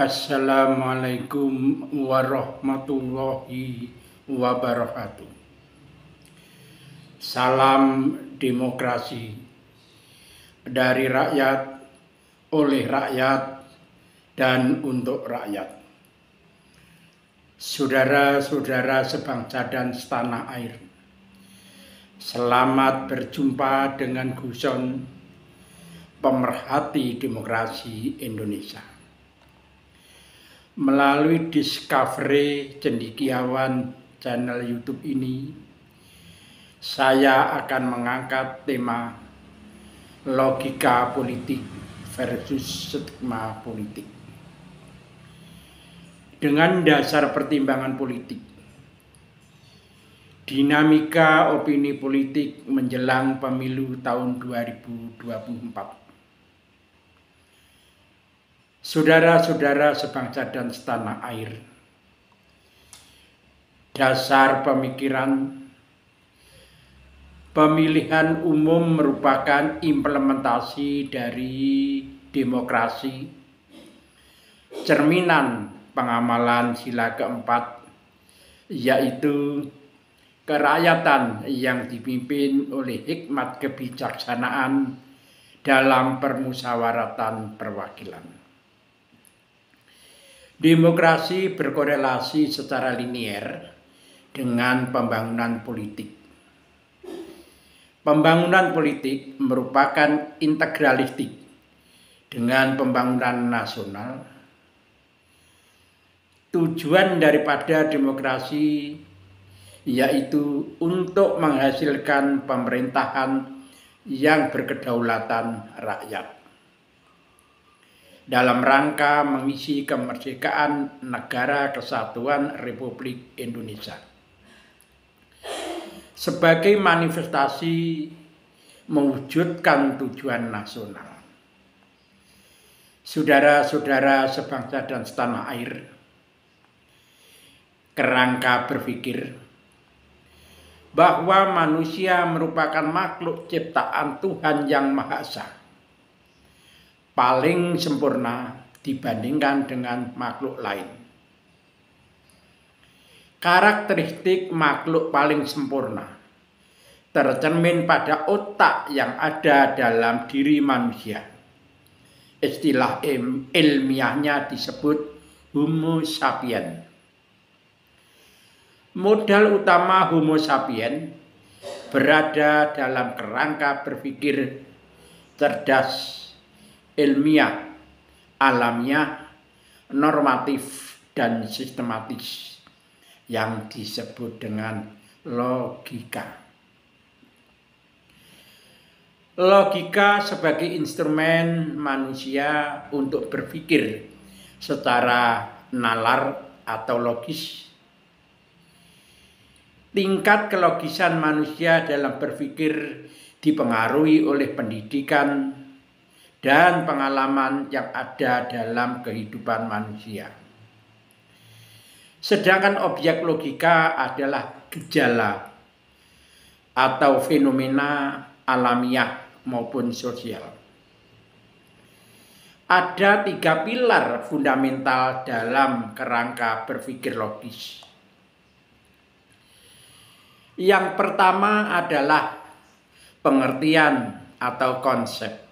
Assalamualaikum warahmatullahi wabarakatuh. Salam demokrasi dari rakyat, oleh rakyat, dan untuk rakyat. Saudara-saudara sebangsa dan setanah air, selamat berjumpa dengan Guson, pemerhati demokrasi Indonesia. Melalui Discovery Cendekiawan channel YouTube ini, saya akan mengangkat tema logika politik versus stigma politik. Dengan dasar pertimbangan politik, dinamika opini politik menjelang pemilu tahun 2024. Saudara-saudara sebangsa dan setanah air, dasar pemikiran pemilihan umum merupakan implementasi dari demokrasi, cerminan pengamalan sila keempat, yaitu kerakyatan yang dipimpin oleh hikmat kebijaksanaan dalam permusyawaratan perwakilan. Demokrasi berkorelasi secara linier dengan pembangunan politik. Pembangunan politik merupakan integralistik dengan pembangunan nasional. Tujuan daripada demokrasi yaitu untuk menghasilkan pemerintahan yang berkedaulatan rakyat dalam rangka mengisi kemerdekaan Negara Kesatuan Republik Indonesia sebagai manifestasi mewujudkan tujuan nasional. Saudara-saudara sebangsa dan setanah air, kerangka berpikir bahwa manusia merupakan makhluk ciptaan Tuhan Yang Maha Esa, paling sempurna dibandingkan dengan makhluk lain. Karakteristik makhluk paling sempurna tercermin pada otak yang ada dalam diri manusia. Istilah ilmiahnya disebut Homo sapiens. Modal utama Homo sapiens berada dalam kerangka berpikir cerdas, ilmiah, alamiah, normatif, dan sistematis yang disebut dengan logika. Logika sebagai instrumen manusia untuk berpikir secara nalar atau logis. Tingkat kelogisan manusia dalam berpikir dipengaruhi oleh pendidikan dan pengalaman yang ada dalam kehidupan manusia. Sedangkan objek logika adalah gejala atau fenomena alamiah maupun sosial. Ada 3 pilar fundamental dalam kerangka berpikir logis. Yang pertama adalah pengertian atau konsep.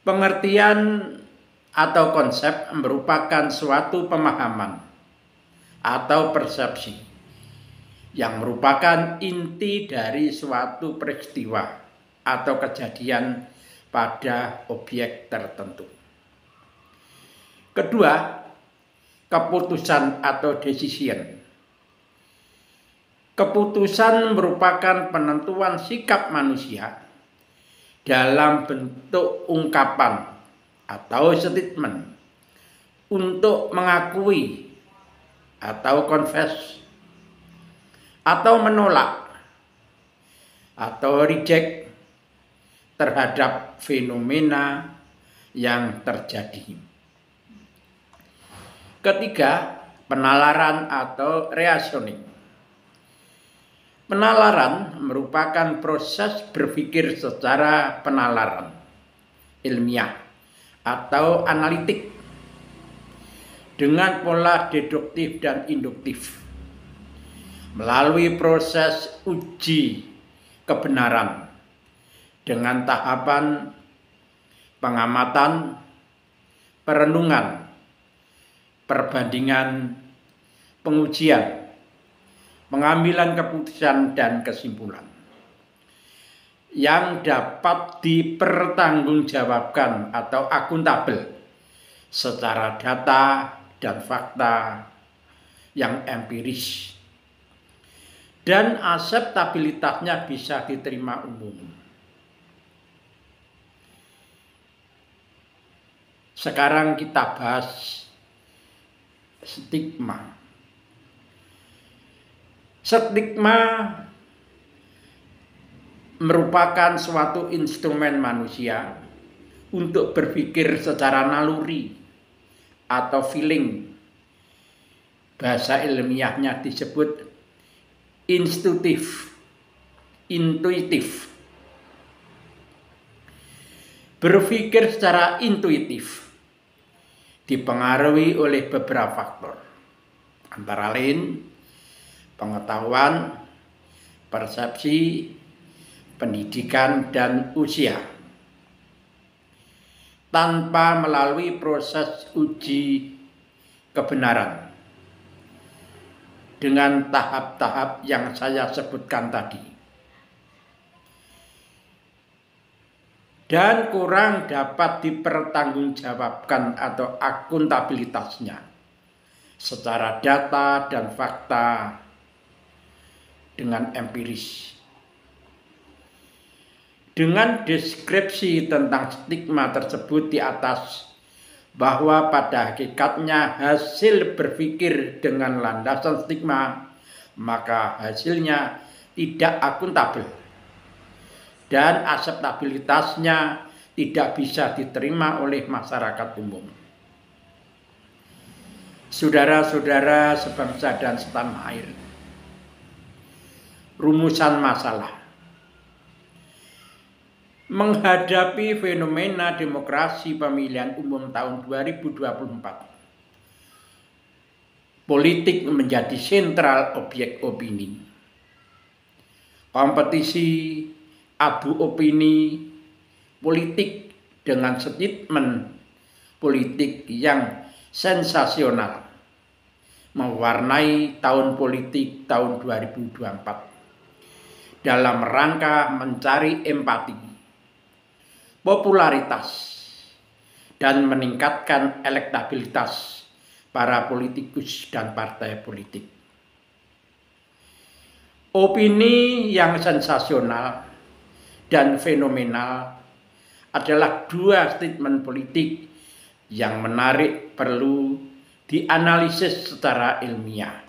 Pengertian atau konsep merupakan suatu pemahaman atau persepsi yang merupakan inti dari suatu peristiwa atau kejadian pada objek tertentu. Kedua, keputusan atau decision. Keputusan merupakan penentuan sikap manusia dalam bentuk ungkapan atau statement untuk mengakui atau confess atau menolak atau reject terhadap fenomena yang terjadi. Ketiga, penalaran atau reasoning. Penalaran merupakan proses berpikir secara penalaran ilmiah atau analitik dengan pola deduktif dan induktif melalui proses uji kebenaran dengan tahapan pengamatan, perenungan, perbandingan, pengujian, pengambilan keputusan dan kesimpulan yang dapat dipertanggungjawabkan atau akuntabel secara data dan fakta yang empiris, dan akseptabilitasnya bisa diterima umum. Sekarang kita bahas stigma. Stigma merupakan suatu instrumen manusia untuk berpikir secara naluri atau feeling. Bahasa ilmiahnya disebut intuitif. Berpikir secara intuitif dipengaruhi oleh beberapa faktor, antara lain pengetahuan, persepsi, pendidikan, dan usia, tanpa melalui proses uji kebenaran dengan tahap-tahap yang saya sebutkan tadi, dan kurang dapat dipertanggungjawabkan atau akuntabilitasnya secara data dan fakta dengan empiris. Dengan deskripsi tentang stigma tersebut di atas, bahwa pada hakikatnya hasil berpikir dengan landasan stigma, maka hasilnya tidak akuntabel dan akseptabilitasnya tidak bisa diterima oleh masyarakat umum. Saudara-saudara sebangsa dan setanah air, rumusan masalah menghadapi fenomena demokrasi pemilihan umum tahun 2024. Politik menjadi sentral objek opini. Kompetisi adu opini politik dengan statement politik yang sensasional mewarnai tahun politik tahun 2024 dalam rangka mencari empati, popularitas, dan meningkatkan elektabilitas para politikus dan partai politik. Opini yang sensasional dan fenomenal adalah dua statement politik yang menarik perlu dianalisis secara ilmiah.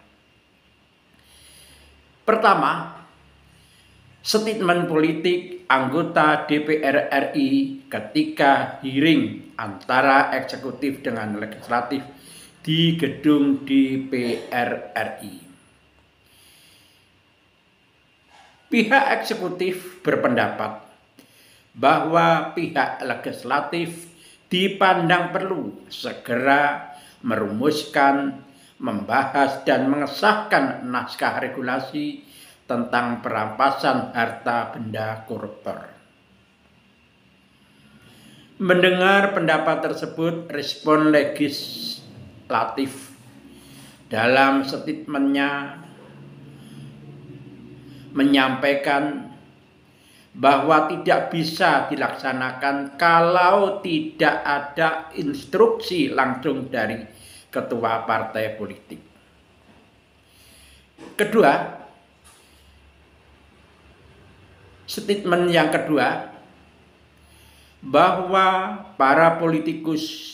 Pertama, statement politik anggota DPR RI ketika hearing antara eksekutif dengan legislatif di gedung DPR RI. Pihak eksekutif berpendapat bahwa pihak legislatif dipandang perlu segera merumuskan, membahas, dan mengesahkan naskah regulasi tentang perampasan harta benda koruptor. Mendengar pendapat tersebut, respon legislatif dalam statementnya menyampaikan bahwa tidak bisa dilaksanakan kalau tidak ada instruksi langsung dari ketua partai politik. Kedua, statement yang kedua, bahwa para politikus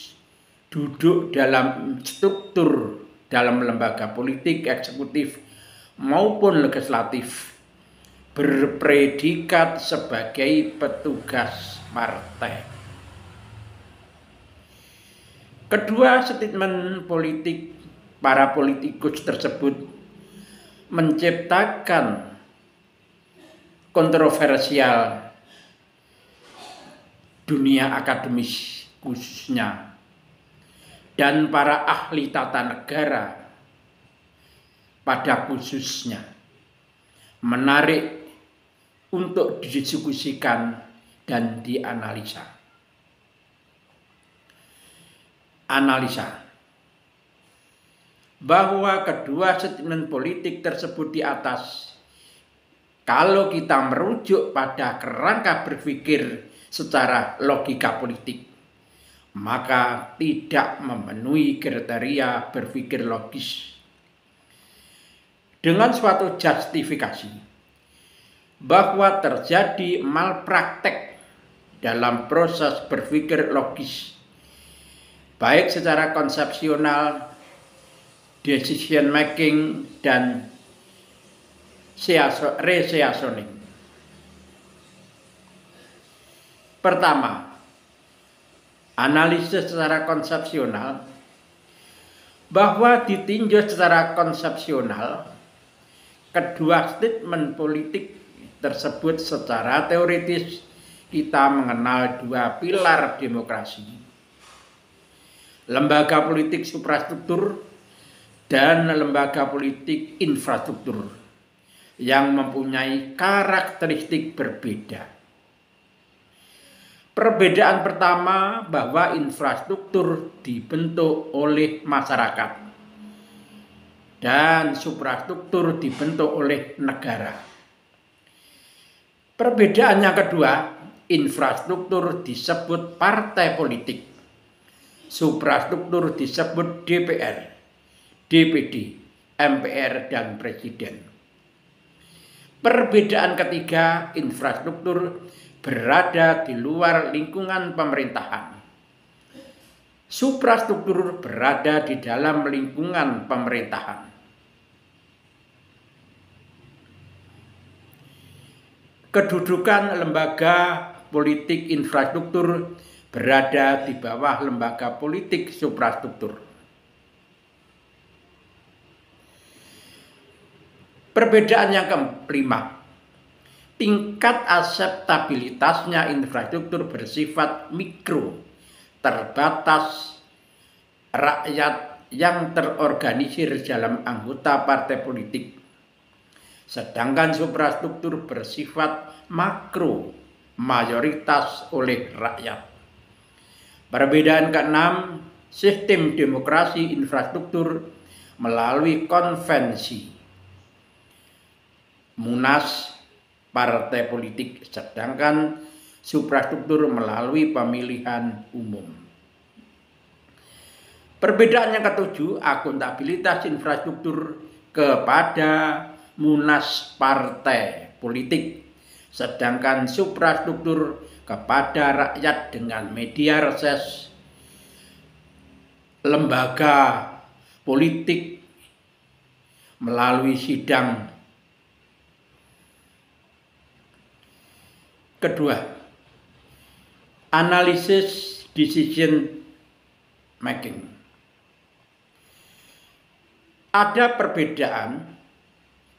duduk dalam struktur dalam lembaga politik, eksekutif maupun legislatif berpredikat sebagai petugas partai. Kedua statement politik para politikus tersebut menciptakan kontroversial dunia akademis khususnya, dan para ahli tata negara pada khususnya menarik untuk didiskusikan dan dianalisa. Analisa bahwa kedua statement politik tersebut di atas, kalau kita merujuk pada kerangka berpikir secara logika politik, maka tidak memenuhi kriteria berpikir logis. Dengan suatu justifikasi bahwa terjadi malpraktek dalam proses berpikir logis, baik secara konsepsional, decision making, dan reasoning. Pertama, analisis secara konsepsional, bahwa ditinjau secara konsepsional, kedua statement politik tersebut secara teoritis kita mengenal dua pilar demokrasi: lembaga politik suprastruktur dan lembaga politik infrastruktur yang mempunyai karakteristik berbeda. Perbedaan pertama bahwa infrastruktur dibentuk oleh masyarakat dan suprastruktur dibentuk oleh negara. Perbedaan yang kedua, infrastruktur disebut partai politik, suprastruktur disebut DPR, DPD, MPR, dan Presiden. Perbedaan ketiga, infrastruktur berada di luar lingkungan pemerintahan. Suprastruktur berada di dalam lingkungan pemerintahan. Kedudukan lembaga politik infrastruktur berada di bawah lembaga politik suprastruktur. Perbedaan yang kelima, tingkat akseptabilitasnya infrastruktur bersifat mikro, terbatas, rakyat yang terorganisir dalam anggota partai politik. Sedangkan suprastruktur bersifat makro, mayoritas oleh rakyat. Perbedaan keenam, sistem demokrasi infrastruktur melalui konvensi, munas, partai politik, sedangkan suprastruktur melalui pemilihan umum. Perbedaan yang ketujuh, akuntabilitas infrastruktur kepada munas partai politik, sedangkan suprastruktur kepada rakyat dengan media reses, lembaga politik melalui sidang. Kedua, analisis decision making. Ada perbedaan.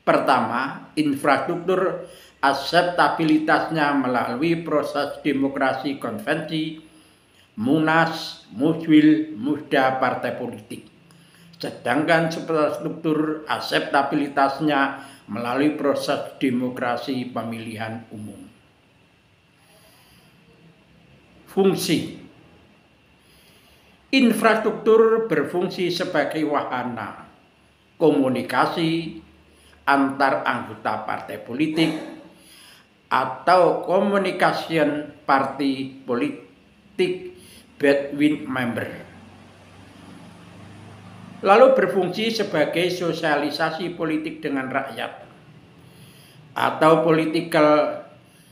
Pertama, infrastruktur akseptabilitasnya melalui proses demokrasi konvensi, munas, muswil, musda partai politik. Sedangkan suprastruktur akseptabilitasnya melalui proses demokrasi pemilihan umum. Fungsi infrastruktur berfungsi sebagai wahana komunikasi antar anggota partai politik atau communication party politik between member. Lalu berfungsi sebagai sosialisasi politik dengan rakyat atau political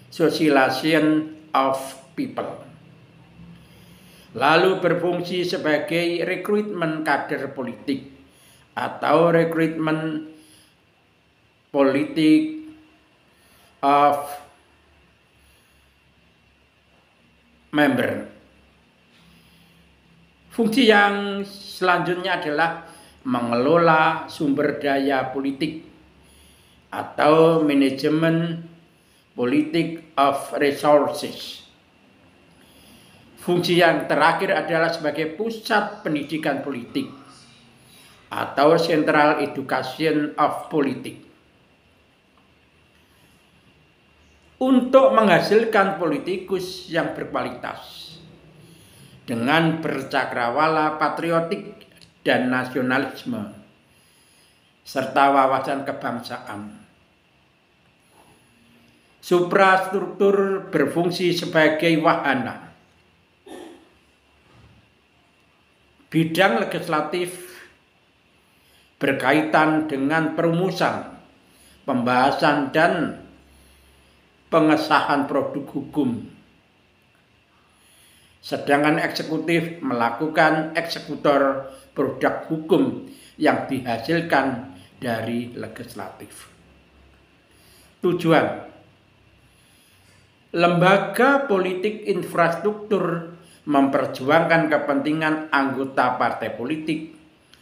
socialization of people. Lalu berfungsi sebagai rekrutmen kader politik atau rekrutmen politik of member. Fungsi yang selanjutnya adalah mengelola sumber daya politik atau manajemen politik of resources. Fungsi yang terakhir adalah sebagai pusat pendidikan politik atau Central Education of Politics. Untuk menghasilkan politikus yang berkualitas dengan bercakrawala patriotik dan nasionalisme serta wawasan kebangsaan. Suprastruktur berfungsi sebagai wahana. Bidang legislatif berkaitan dengan perumusan, pembahasan, dan pengesahan produk hukum. Sedangkan eksekutif melakukan eksekutor produk hukum yang dihasilkan dari legislatif. Tujuan: lembaga politik infrastruktur memperjuangkan kepentingan anggota partai politik,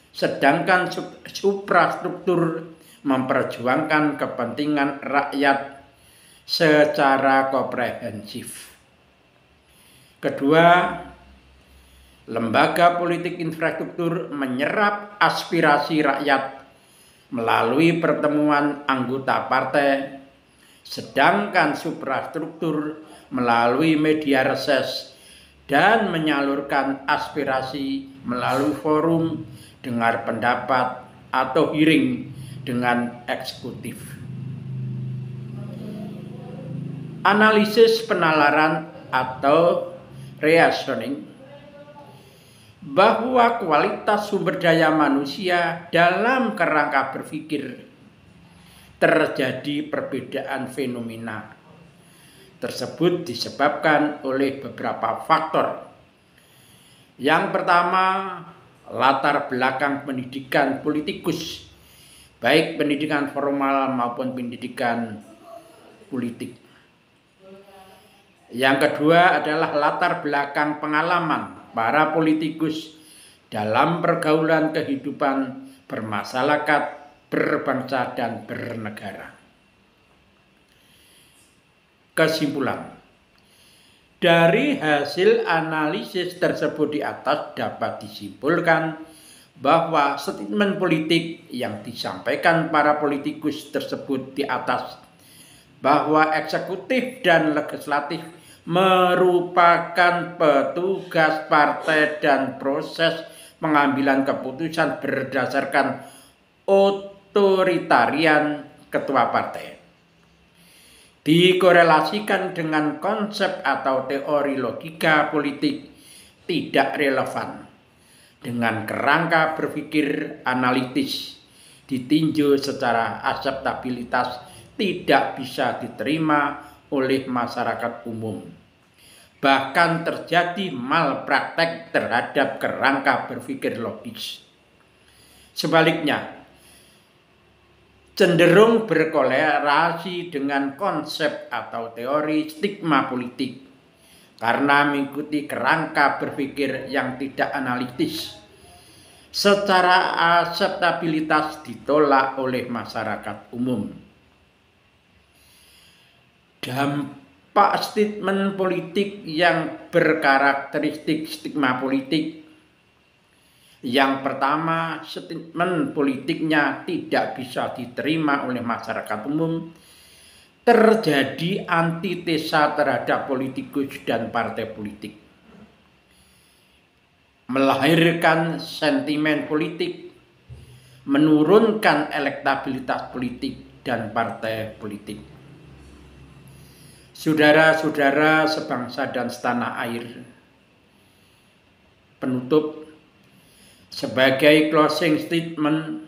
sedangkan suprastruktur memperjuangkan kepentingan rakyat secara komprehensif. Kedua, lembaga politik infrastruktur menyerap aspirasi rakyat melalui pertemuan anggota partai, sedangkan suprastruktur melalui media reses dan menyalurkan aspirasi melalui forum dengar pendapat atau hearing dengan eksekutif. Analisis penalaran atau reasoning bahwa kualitas sumber daya manusia dalam kerangka berpikir terjadi perbedaan fenomena. Tersebut disebabkan oleh beberapa faktor. Yang pertama, latar belakang pendidikan politikus, baik pendidikan formal maupun pendidikan politik. Yang kedua adalah latar belakang pengalaman para politikus dalam pergaulan kehidupan bermasyarakat, berbangsa, dan bernegara. Kesimpulan: dari hasil analisis tersebut di atas dapat disimpulkan bahwa statement politik yang disampaikan para politikus tersebut di atas, bahwa eksekutif dan legislatif merupakan petugas partai dan proses pengambilan keputusan berdasarkan otoritarian ketua partai, dikorelasikan dengan konsep atau teori logika politik tidak relevan dengan kerangka berpikir analitis, ditinjau secara akseptabilitas tidak bisa diterima oleh masyarakat umum. Bahkan terjadi malpraktek terhadap kerangka berpikir logis. Sebaliknya, cenderung berkolerasi dengan konsep atau teori stigma politik karena mengikuti kerangka berpikir yang tidak analitis. Secara akseptabilitas ditolak oleh masyarakat umum. Dampak statement politik yang berkarakteristik stigma politik. Yang pertama, statement politiknya tidak bisa diterima oleh masyarakat umum. Terjadi antitesa terhadap politikus dan partai politik. Melahirkan sentimen politik, menurunkan elektabilitas politik dan partai politik. Saudara-saudara sebangsa dan setanah air, penutup, sebagai closing statement,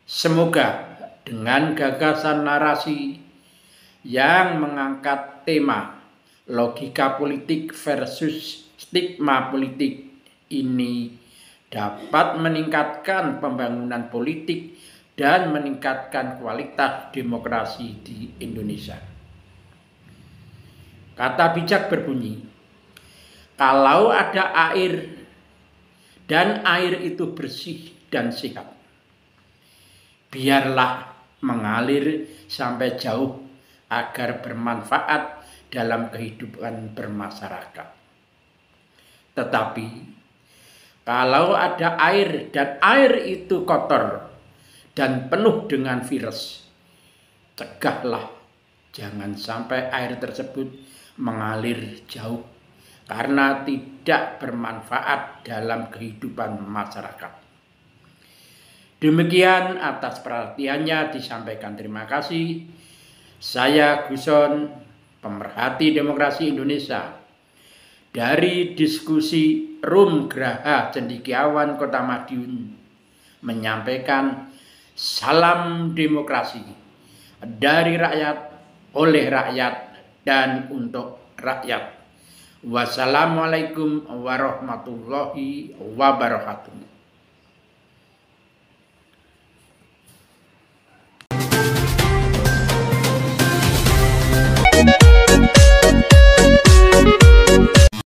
semoga dengan gagasan narasi yang mengangkat tema logika politik versus stigma politik ini dapat meningkatkan pembangunan politik dan meningkatkan kualitas demokrasi di Indonesia. Kata bijak berbunyi, kalau ada air dan air itu bersih dan sehat, biarlah mengalir sampai jauh agar bermanfaat dalam kehidupan bermasyarakat. Tetapi kalau ada air dan air itu kotor dan penuh dengan virus, cegahlah jangan sampai air tersebut mengalir jauh karena tidak bermanfaat dalam kehidupan masyarakat. Demikian, atas perhatiannya disampaikan terima kasih. Saya Guson, pemerhati demokrasi Indonesia, dari diskusi Room Graha Cendekiawan Kota Madiun, menyampaikan salam demokrasi dari rakyat, oleh rakyat, dan untuk rakyat. Wassalamualaikum warahmatullahi wabarakatuh.